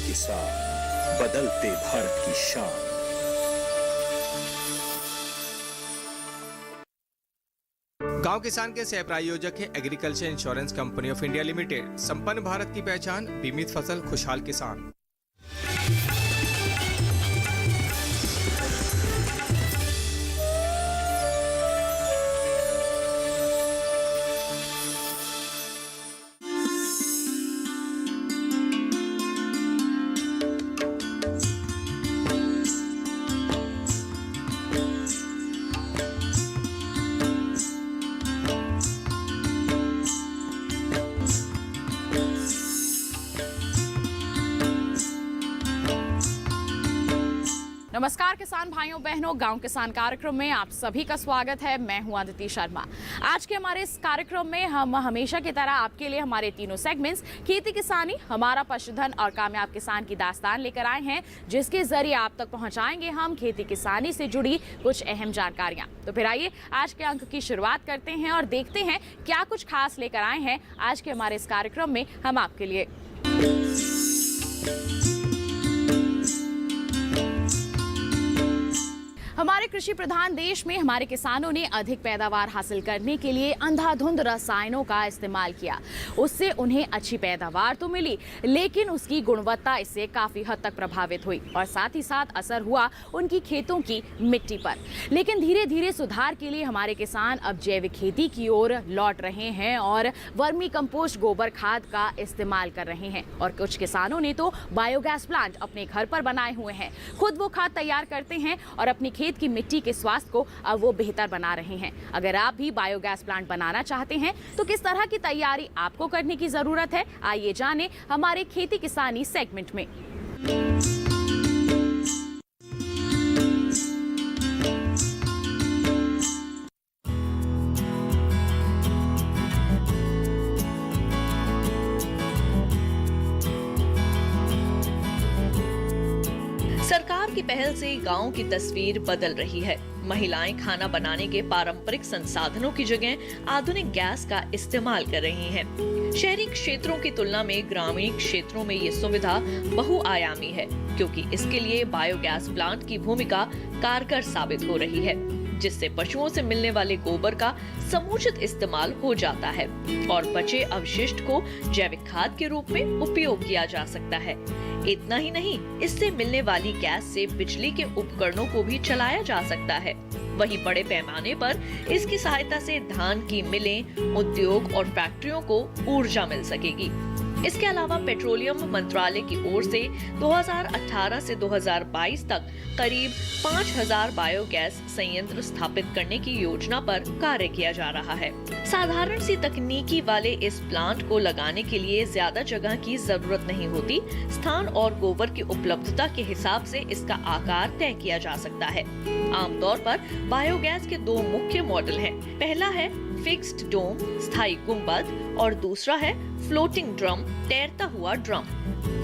किसान, बदलते भारत की शान। गांव किसान के सह प्रायोजक है agriculture insurance company of India limited. संपन्न भारत की पहचान, बीमित फसल, खुशहाल किसान। नमस्कार किसान भाइयों बहनों, गांव किसान कार्यक्रम में आप सभी का स्वागत है। मैं हूं अदिति शर्मा। आज के हमारे इस कार्यक्रम में हम हमेशा की तरह आपके लिए हमारे तीनों सेगमेंट्स खेती किसानी, हमारा पशुधन और कामयाब किसान की दास्तान लेकर आए हैं, जिसके जरिए आप तक पहुंचाएंगे हम खेती किसानी से जुड़ी कुछ अहम जानकारियां। तो फिर आइए आज के अंक की शुरुआत करते हैं और देखते हैं क्या कुछ खास लेकर आए हैं आज के हमारे इस कार्यक्रम में हम आपके लिए। हमारे कृषि प्रधान देश में हमारे किसानों ने अधिक पैदावार हासिल करने के लिए अंधाधुंध रसायनों का इस्तेमाल किया। उससे उन्हें अच्छी पैदावार तो मिली, लेकिन उसकी गुणवत्ता इससे काफी हद तक प्रभावित हुई और साथ ही साथ असर हुआ उनकी खेतों की मिट्टी पर। लेकिन धीरे धीरे सुधार के लिए हमारे किसान अब जैविक खेती की ओर लौट रहे हैं और वर्मी कंपोस्ट गोबर खाद का इस्तेमाल कर रहे हैं। और कुछ किसानों ने तो बायोगैस प्लांट अपने घर पर बनाए हुए हैं। खुद वो खाद तैयार करते हैं और अपनी खेत की मिट्टी के स्वास्थ्य को अब वो बेहतर बना रहे हैं। अगर आप भी बायोगैस प्लांट बनाना चाहते हैं तो किस तरह की तैयारी आपको करने की जरूरत है, आइए जानें हमारे खेती किसानी सेगमेंट में। सरकार की पहल से गांव की तस्वीर बदल रही है। महिलाएं खाना बनाने के पारंपरिक संसाधनों की जगह आधुनिक गैस का इस्तेमाल कर रही हैं। शहरी क्षेत्रों की तुलना में ग्रामीण क्षेत्रों में ये सुविधा बहुआयामी है, क्योंकि इसके लिए बायोगैस प्लांट की भूमिका कारगर साबित हो रही है, जिससे पशुओं से मिलने वाले गोबर का समुचित इस्तेमाल हो जाता है और बचे अवशिष्ट को जैविक खाद के रूप में उपयोग किया जा सकता है। इतना ही नहीं, इससे मिलने वाली गैस से बिजली के उपकरणों को भी चलाया जा सकता है। वहीं बड़े पैमाने पर इसकी सहायता से धान की मिलें, उद्योग और फैक्ट्रियों को ऊर्जा मिल सकेगी। इसके अलावा पेट्रोलियम मंत्रालय की ओर से 2018 से 2022 तक करीब 5000 बायोगैस संयंत्र स्थापित करने की योजना पर कार्य किया जा रहा है। साधारण सी तकनीकी वाले इस प्लांट को लगाने के लिए ज्यादा जगह की जरूरत नहीं होती। स्थान और गोबर की उपलब्धता के हिसाब से इसका आकार तय किया जा सकता है। आमतौर पर बायोगैस के दो मुख्य मॉडल हैं। पहला है फिक्स्ड डोम, स्थायी गुंबद, और दूसरा है फ्लोटिंग ड्रम, तैरता हुआ ड्रम।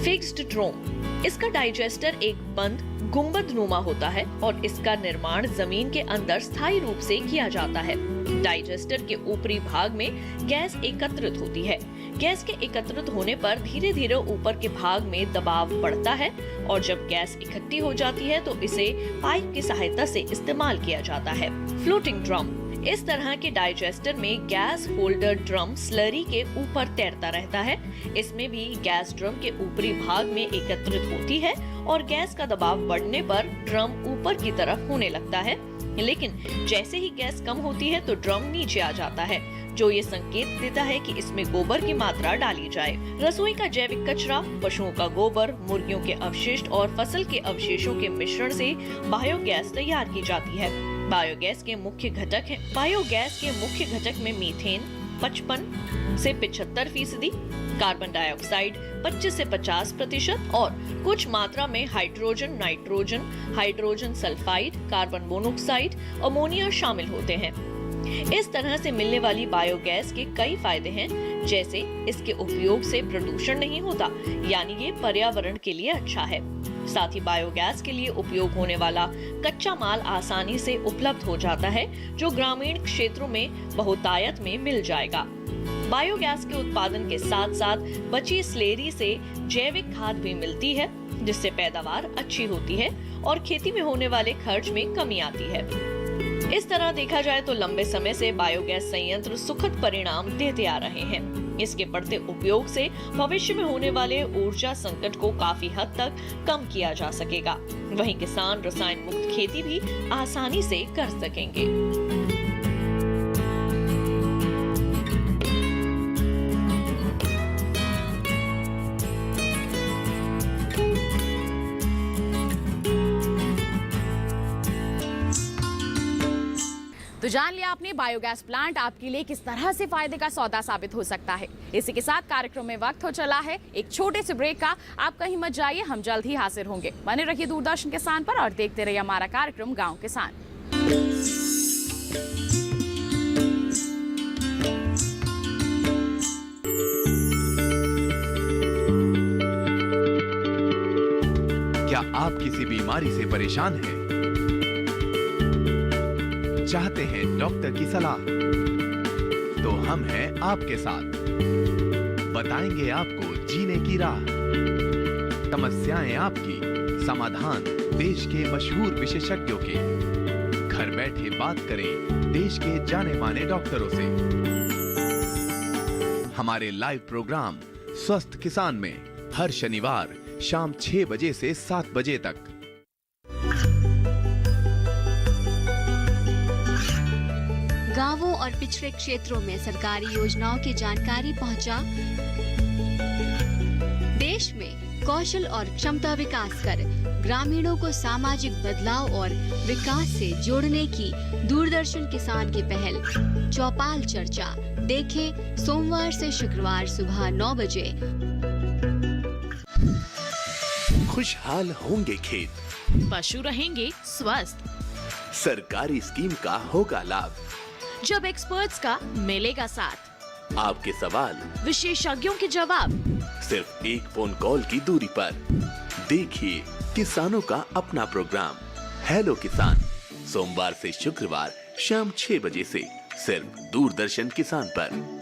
फिक्स्ड ड्रम, इसका डाइजेस्टर एक बंद गुंबद नुमा होता है और इसका निर्माण जमीन के अंदर स्थायी रूप से किया जाता है। डाइजेस्टर के ऊपरी भाग में गैस एकत्रित होती है। गैस के एकत्रित होने पर धीरे धीरे ऊपर के भाग में दबाव बढ़ता है और जब गैस इकट्ठी हो जाती है तो इसे पाइप की सहायता से इस्तेमाल किया जाता है। फ्लोटिंग ड्रम, इस तरह के डाइजेस्टर में गैस होल्डर ड्रम स्लरी के ऊपर तैरता रहता है। इसमें भी गैस ड्रम के ऊपरी भाग में एकत्रित होती है और गैस का दबाव बढ़ने पर ड्रम ऊपर की तरफ होने लगता है, लेकिन जैसे ही गैस कम होती है तो ड्रम नीचे आ जाता है, जो ये संकेत देता है कि इसमें गोबर की मात्रा डाली जाए। रसोई का जैविक कचरा, पशुओं का गोबर, मुर्गियों के अवशिष्ट और फसल के अवशेषों के मिश्रण से बायोगैस तैयार की जाती है। बायोगैस के मुख्य घटक में मीथेन 55 से 75%, कार्बन डाइऑक्साइड 25 से 50% और कुछ मात्रा में hydrogen, nitrogen, hydrogen sulphide, carbon monoxide, ammonia शामिल होते हैं। इस तरह से मिलने वाली बायोगैस के कई फायदे हैं, जैसे इसके उपयोग से प्रदूषण नहीं होता, यानी ये पर्यावरण के लिए अच्छा है। साथ ही बायोगैस के लिए उपयोग होने वाला कच्चा माल आसानी से उपलब्ध हो जाता है, जो ग्रामीण क्षेत्रों में बहुतायत में मिल जाएगा। बायोगैस के उत्पादन के साथ साथ बची स्लेरी से जैविक खाद भी मिलती है, जिससे पैदावार अच्छी होती है और खेती में होने वाले खर्च में कमी आती है। इस तरह देखा जाए तो लंबे समय से बायोगैस संयंत्र सुखद परिणाम देते आ रहे हैं। इसके बढ़ते उपयोग से भविष्य में होने वाले ऊर्जा संकट को काफी हद तक कम किया जा सकेगा। वहीं किसान रसायन मुक्त खेती भी आसानी से कर सकेंगे। तो जान लिया आपने बायोगैस प्लांट आपके लिए किस तरह से फायदे का सौदा साबित हो सकता है। इसी के साथ कार्यक्रम में वक्त हो चला है एक छोटे से ब्रेक का। आप कहीं मत जाइए, हम जल्द ही हाजिर होंगे। बने रहिए दूरदर्शन किसान पर और देखते रहिए हमारा कार्यक्रम गांव किसान। क्या आप किसी बीमारी से परेशान हैं? चाहते हैं डॉक्टर की सलाह? तो हम हैं आपके साथ, बताएंगे आपको जीने की राह। समस्याएं आपकी, समाधान देश के मशहूर विशेषज्ञों के। घर बैठे बात करें देश के जाने माने डॉक्टरों से। हमारे लाइव प्रोग्राम स्वस्थ किसान में हर शनिवार शाम 6 बजे से 7 बजे तक। गांवों और पिछड़े क्षेत्रों में सरकारी योजनाओं की जानकारी पहुंचा। देश में कौशल और क्षमता विकास कर ग्रामीणों को सामाजिक बदलाव और विकास से जोड़ने की दूरदर्शन किसान की पहल चौपाल चर्चा देखें सोमवार से शुक्रवार सुबह 9 बजे। खुशहाल होंगे खेत, पशु रहेंगे स्वस्थ, सरकारी स्कीम का होगा लाभ, जब एक्सपर्ट्स का मिलेगा साथ, आपके सवाल विशेषज्ञों के जवाब, सिर्फ एक फोन कॉल की दूरी पर। देखिए किसानों का अपना प्रोग्राम हेलो किसान, सोमवार से शुक्रवार शाम 6 बजे से सिर्फ दूरदर्शन किसान पर।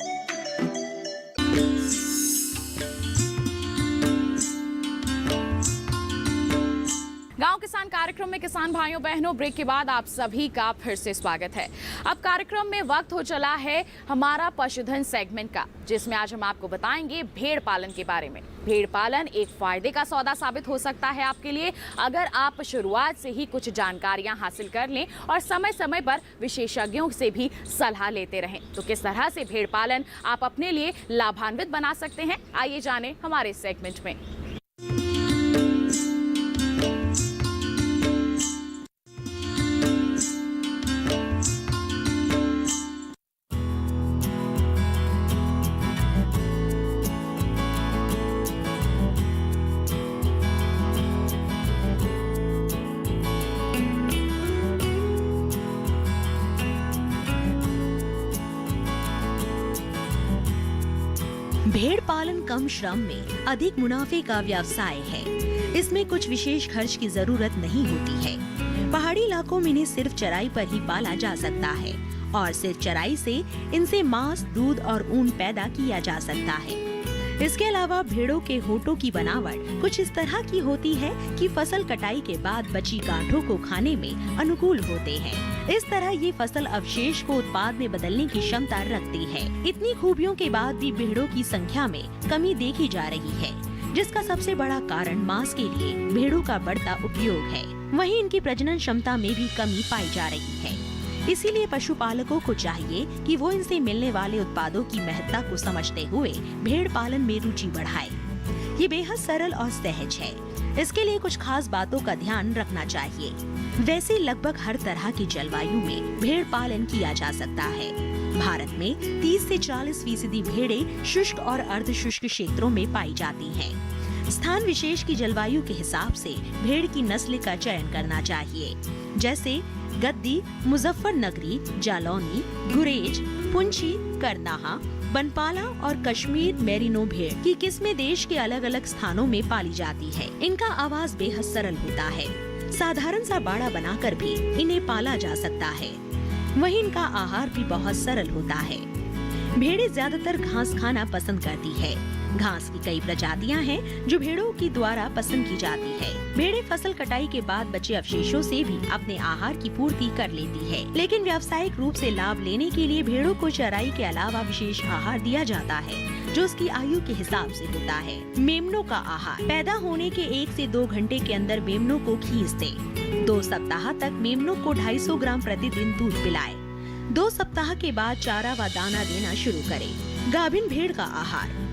गांव किसान कार्यक्रम में किसान भाइयों बहनों, ब्रेक के बाद आप सभी का फिर से स्वागत है। अब कार्यक्रम में वक्त हो चला है हमारा पशुधन सेगमेंट का, जिसमें आज हम आपको बताएंगे भेड़ पालन के बारे में। भेड़ पालन एक फायदे का सौदा साबित हो सकता है आपके लिए, अगर आप शुरुआत से ही कुछ जानकारियां हासिल कर लें और समय समय पर विशेषज्ञों से भी सलाह लेते रहें। तो किस तरह से भेड़ पालन आप अपने लिए लाभान्वित बना सकते हैं, आइए जाने हमारे सेगमेंट में। भेड़ पालन कम श्रम में अधिक मुनाफे का व्यवसाय है। इसमें कुछ विशेष खर्च की जरूरत नहीं होती है। पहाड़ी इलाकों में इन्हें सिर्फ चराई पर ही पाला जा सकता है और सिर्फ चराई से इनसे मांस, दूध और ऊन पैदा किया जा सकता है। इसके अलावा भेड़ों के होठों की बनावट कुछ इस तरह की होती है कि फसल कटाई के बाद बची गांठों को खाने में अनुकूल होते हैं। इस तरह ये फसल अवशेष को उत्पाद में बदलने की क्षमता रखती है। इतनी खूबियों के बाद भी भेड़ों की संख्या में कमी देखी जा रही है, जिसका सबसे बड़ा कारण मांस के लिए भेड़ों का बढ़ता उपयोग है। वहीं इनकी प्रजनन क्षमता में भी कमी पाई जा रही है। इसीलिए पशुपालकों को चाहिए कि वो इनसे मिलने वाले उत्पादों की महत्ता को समझते हुए भेड़ पालन में रुचि बढ़ाए। ये बेहद सरल और सहज है। इसके लिए कुछ खास बातों का ध्यान रखना चाहिए। वैसे लगभग हर तरह की जलवायु में भेड़ पालन किया जा सकता है। भारत में 30 से 40% भेड़ें शुष्क और अर्ध शुष्क क्षेत्रों में पाई जाती हैं। स्थान विशेष की जलवायु के हिसाब से भेड़ की नस्ल का चयन करना चाहिए, जैसे गद्दी, मुजफ्फरनगरी, जालौनी, गुरेज, पुंछी, करनाहा, बनपाला और कश्मीर मेरिनो भेड़ की किस्में देश के अलग अलग स्थानों में पाली जाती है। इनका आवाज बेहद सरल होता है। साधारण सा बाड़ा बनाकर भी इन्हें पाला जा सकता है। वहीं इनका आहार भी बहुत सरल होता है। भेड़ें ज्यादातर घास खाना पसंद करती है। घास की कई प्रजातियां हैं जो भेड़ों की द्वारा पसंद की जाती है। भेड़ें फसल कटाई के बाद बचे अवशेषों से भी अपने आहार की पूर्ति कर लेती है, लेकिन व्यावसायिक रूप से लाभ लेने के लिए भेड़ों को चराई के अलावा विशेष आहार दिया जाता है जो उसकी आयु के हिसाब से होता है। मेमनों का आहार। पैदा होने के 1 से 2 घंटे के अंदर मेमनों को खींच दें। 2 सप्ताह तक मेमनों को 250 ग्राम प्रतिदिन दूध पिलाएं। 2 सप्ताह के बाद चारा व दाना देना शुरू करें। गाभिन भेड़ का आहार।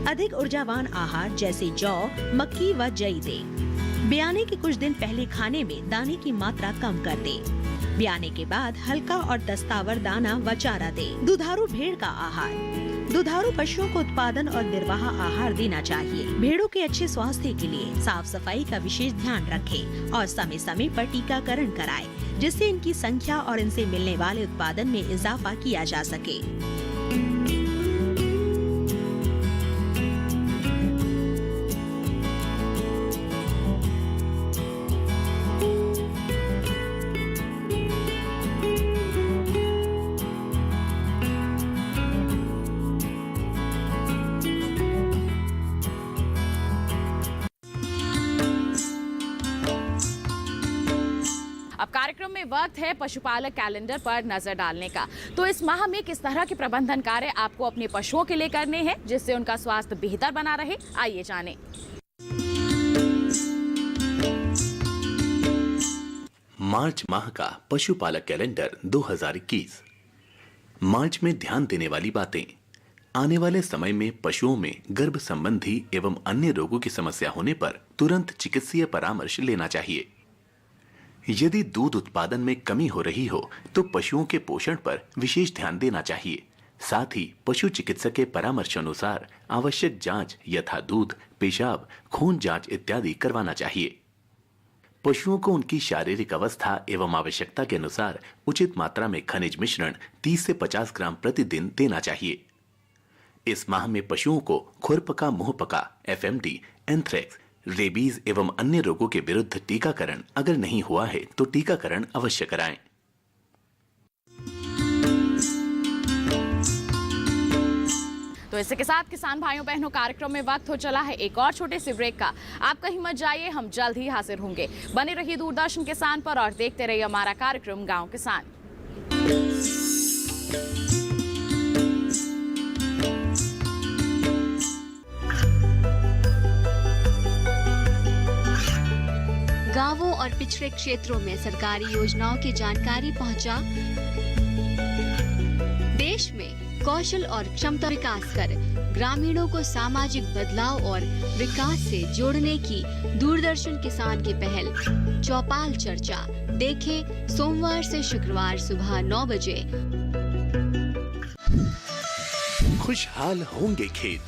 अधिक ऊर्जावान आहार जैसे जौ, मक्की व जई दें। ब्याने के कुछ दिन पहले खाने में दाने की मात्रा कम कर दें। ब्याने के बाद हल्का और दस्तावर दाना व चारा दें। दुधारू भेड़ का आहार। दुधारू पशुओं को उत्पादन और निर्वाह आहार देना चाहिए। भेड़ों के अच्छे स्वास्थ्य के लिए साफ सफाई का विशेष ध्यान रखें और समय समय पर टीकाकरण कराएं, जिससे इनकी संख्या और इनसे मिलने वाले उत्पादन में इजाफा किया जा सके। अब कार्यक्रम में वक्त है पशुपालक कैलेंडर पर नजर डालने का। तो इस माह में किस तरह के प्रबंधन कार्य आपको अपने पशुओं के लिए करने हैं जिससे उनका स्वास्थ्य बेहतर बना रहे, आइए जानें। मार्च माह का पशुपालक कैलेंडर 2021। मार्च में ध्यान देने वाली बातें। आने वाले समय में पशुओं में गर्भ संबंधी एवं अन्य रोगों की समस्या होने पर तुरंत चिकित्सीय परामर्श लेना चाहिए। यदि दूध उत्पादन में कमी हो रही हो तो पशुओं के पोषण पर विशेष ध्यान देना चाहिए। साथ ही पशु चिकित्सक के परामर्श अनुसार आवश्यक जांच यथा दूध, पेशाब, खून जांच इत्यादि करवाना चाहिए। पशुओं को उनकी शारीरिक अवस्था एवं आवश्यकता के अनुसार उचित मात्रा में खनिज मिश्रण 30 से 50 ग्राम प्रतिदिन देना चाहिए। इस माह में पशुओं को खुरपका, मुंहपका, FMD, एंथ्रेक्स, रेबीज एवं अन्य रोगों के विरुद्ध टीकाकरण अगर नहीं हुआ है तो टीकाकरण अवश्य कराएं। तो इसी के साथ किसान भाइयों बहनों कार्यक्रम में वक्त हो चला है एक और छोटे से ब्रेक का। आप कहीं मत जाइए, हम जल्द ही हाजिर होंगे। बने रहिए दूरदर्शन किसान पर और देखते रहिए हमारा कार्यक्रम गांव किसान। गांवों और पिछड़े क्षेत्रों में सरकारी योजनाओं की जानकारी पहुंचा। देश में कौशल और क्षमता विकास कर ग्रामीणों को सामाजिक बदलाव और विकास से जोड़ने की दूरदर्शन किसान की पहल चौपाल चर्चा देखें सोमवार से शुक्रवार सुबह 9 बजे। खुशहाल होंगे खेत,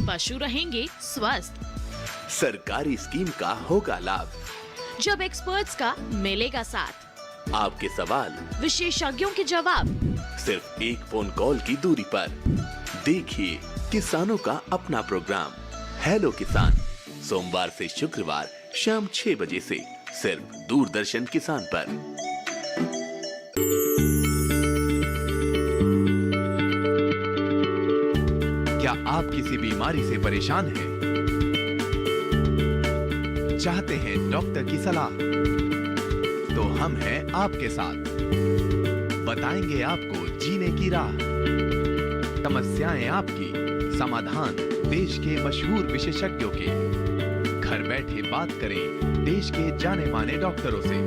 पशु रहेंगे स्वस्थ, सरकारी स्कीम का होगा लाभ। जब एक्सपर्ट्स का मिलेगा साथ, आपके सवाल विशेषज्ञों के जवाब, सिर्फ एक फोन कॉल की दूरी पर। देखिए किसानों का अपना प्रोग्राम हेलो किसान, सोमवार से शुक्रवार शाम 6 बजे से सिर्फ दूरदर्शन किसान पर। क्या आप किसी बीमारी से परेशान हैं? चाहते हैं डॉक्टर की सलाह? तो हम हैं आपके साथ, बताएंगे आपको जीने की राह। समस्याएं आपकी, समाधान देश के मशहूर विशेषज्ञों के। घर बैठे बात करें देश के जाने माने डॉक्टरों से।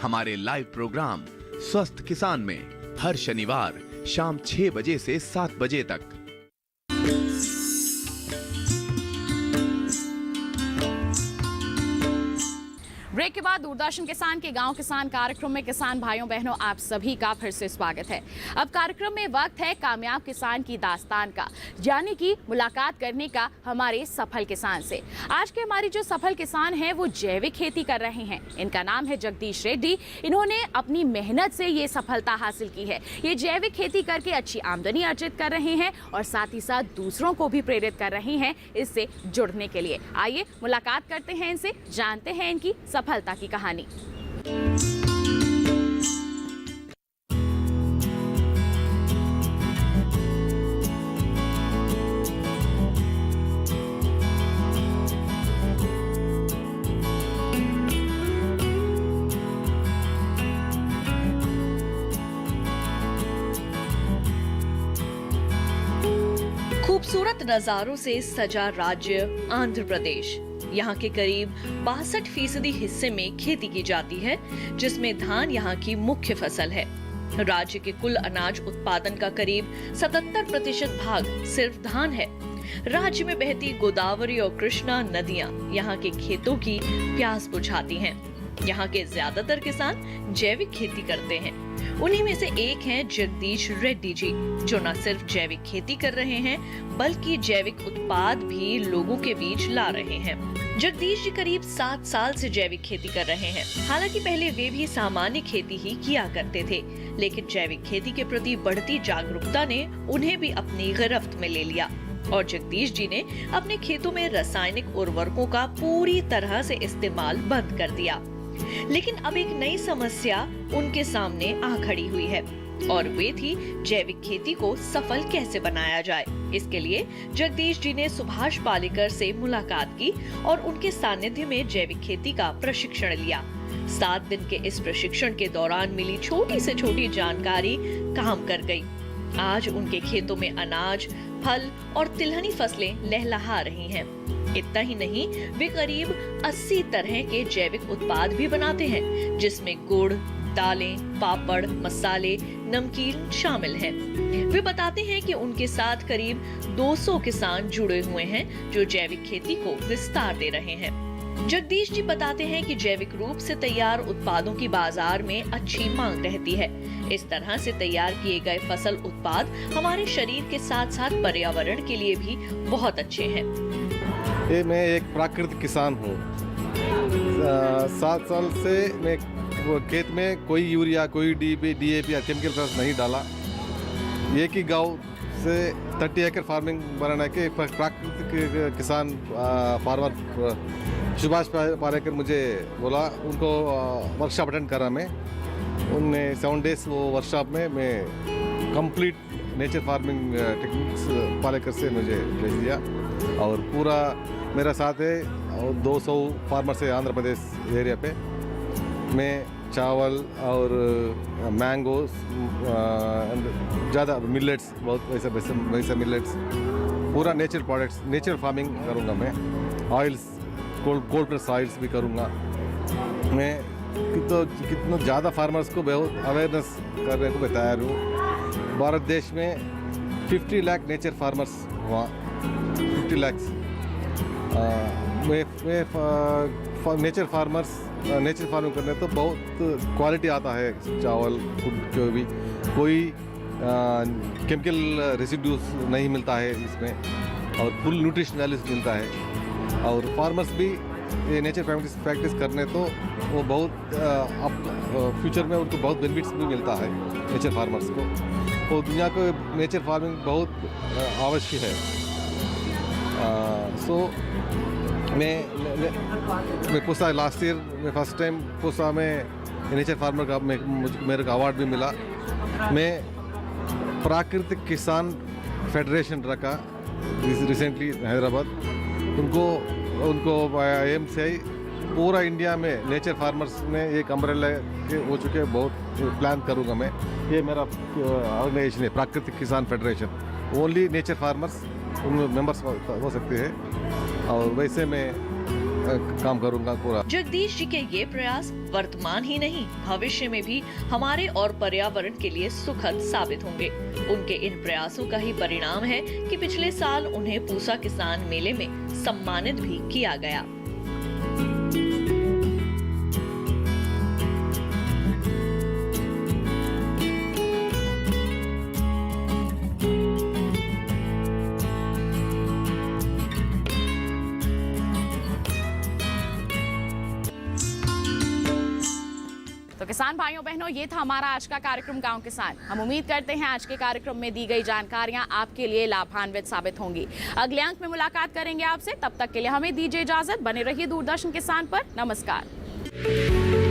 हमारे लाइव प्रोग्राम स्वस्थ किसान में हर शनिवार शाम 6 बजे से 7 बजे तक। ब्रेक के बाद दूरदर्शन किसान के गांव किसान कार्यक्रम में किसान भाइयों बहनों आप सभी का फिर से स्वागत है। अब कार्यक्रम में वक्त है कामयाब किसान की दास्तान का, यानी कि मुलाकात करने का हमारे सफल किसान से। आज के हमारे जो सफल किसान हैं वो जैविक खेती कर रहे हैं। इनका नाम है जगदीश रेड्डी। इन्होंने अपनी मेहनत से ये सफलता हासिल की है। ये जैविक खेती करके अच्छी आमदनी अर्जित कर रहे हैं और साथ ही साथ दूसरों को भी प्रेरित कर रहे हैं इससे जुड़ने के लिए। आइए मुलाकात करते हैं इनसे, जानते हैं इनकी सफलता की कहानी। खूबसूरत नजारों से सजा राज्य आंध्र प्रदेश। यहाँ के करीब 62% हिस्से में खेती की जाती है, जिसमें धान यहाँ की मुख्य फसल है। राज्य के कुल अनाज उत्पादन का करीब 77% भाग सिर्फ धान है। राज्य में बहती गोदावरी और कृष्णा नदियाँ यहाँ के खेतों की प्यास बुझाती हैं। यहाँ के ज्यादातर किसान जैविक खेती करते हैं। उन्हीं में से एक हैं जगदीश रेड्डी जी, जो न सिर्फ जैविक खेती कर रहे हैं बल्कि जैविक उत्पाद भी लोगों के बीच ला रहे हैं। जगदीश जी करीब 7 साल से जैविक खेती कर रहे हैं। हालांकि पहले वे भी सामान्य खेती ही किया करते थे, लेकिन जैविक खेती के प्रति बढ़ती जागरूकता ने उन्हें भी अपनी गिरफ्त में ले लिया और जगदीश जी ने अपने खेतों में रासायनिक उर्वरकों का पूरी तरह से इस्तेमाल बंद कर दिया। लेकिन अब एक नई समस्या उनके सामने आ खड़ी हुई है और वे थी जैविक खेती को सफल कैसे बनाया जाए। इसके लिए जगदीश जी ने सुभाष पालेकर से मुलाकात की और उनके सानिध्य में जैविक खेती का प्रशिक्षण लिया। 7 दिन के इस प्रशिक्षण के दौरान मिली छोटी से छोटी जानकारी काम कर गई। आज उनके खेतों में अनाज, फल और तिलहनी फसलें लहलहा रही हैं। इतना ही नहीं, वे करीब 80 तरह के जैविक उत्पाद भी बनाते हैं, जिसमें गुड़, दालें, पापड़, मसाले, नमकीन शामिल हैं। वे बताते हैं कि उनके साथ करीब 200 किसान जुड़े हुए हैं जो जैविक खेती को विस्तार दे रहे हैं। जगदीश जी बताते हैं कि जैविक रूप से तैयार उत्पादों की बाजार में अच्छी मांग रहती है। इस तरह से तैयार किए गए फसल उत्पाद हमारे शरीर के साथ साथ पर्यावरण के लिए भी बहुत अच्छे हैं। मैं एक प्राकृतिक किसान हूँ। 7 साल से मैं खेत में कोई यूरिया, कोई DAP या केमिकल खाद नहीं डाला। एक ही गांव से 30 एकड़ फार्मिंग बनाने के प्राकृतिक किसान फार्मर सुभाष पालेकर मुझे बोला, उनको वर्कशॉप अटेंड करा मैं। उनने 7 डेज वो वर्कशॉप में मैं complete nature farming techniques Palekar से मुझे भेज दिया और पूरा मेरा साथ है और 200 फार्मर्स है आंध्र प्रदेश एरिया पे। मैं चावल और मैंगो ज़्यादा मिलेट्स, बहुत वैसे मिलेट्स, पूरा नेचर प्रोडक्ट्स, नेचर फार्मिंग करूँगा मैं। ऑयल्स, कोल्ड प्रेस ऑयल्स भी करूँगा मैं। कितना ज़्यादा फार्मर्स को बहुत अवेयरनेस करने को मैं तैयार हूँ। भारत देश में 50 लाख नेचर फार्मर्स हुआ, 50 लाख। नेचर फार्मिंग करने तो बहुत क्वालिटी आता है चावल फूड के भी, कोई केमिकल रेसिड्यूज नहीं मिलता है इसमें और फुल न्यूट्रिशन वैल्यूज मिलता है। और फार्मर्स भी ये नेचर प्रैक्टिस करने तो वो बहुत फ्यूचर में उनको बहुत बेनिफिट्स भी मिलता है नेचर फार्मर्स को। तो दुनिया को नेचर फार्मिंग बहुत आवश्यक है। सो मैं पूसा लास्ट ईयर में फर्स्ट टाइम पूसा में नेचर फार्मर का मेरे को अवार्ड भी मिला। मैं प्राकृतिक किसान फेडरेशन रखा रिसेंटली हैदराबाद। उनको एम से पूरा इंडिया में नेचर फार्मर्स में एक अम्ब्रेला के हो चुके हैं, बहुत प्लान करूँगा मैं। ये मेरा ऑर्गेनाइजेशन है प्राकृतिक किसान फेडरेशन। ओनली नेचर फार्मर्स उनमें मेंबर्स हो सकते हैं और वैसे मैं काम करूंगा पूरा। जगदीश जी के ये प्रयास वर्तमान ही नहीं भविष्य में भी हमारे और पर्यावरण के लिए सुखद साबित होंगे। उनके इन प्रयासों का ही परिणाम है कि पिछले साल उन्हें पूसा किसान मेले में सम्मानित भी किया गया। तो किसान भाइयों बहनों, ये था हमारा आज का कार्यक्रम गांव किसान। हम उम्मीद करते हैं आज के कार्यक्रम में दी गई जानकारियां आपके लिए लाभान्वित साबित होंगी। अगले अंक में मुलाकात करेंगे आपसे, तब तक के लिए हमें दीजिए इजाजत। बने रहिए दूरदर्शन किसान पर। नमस्कार।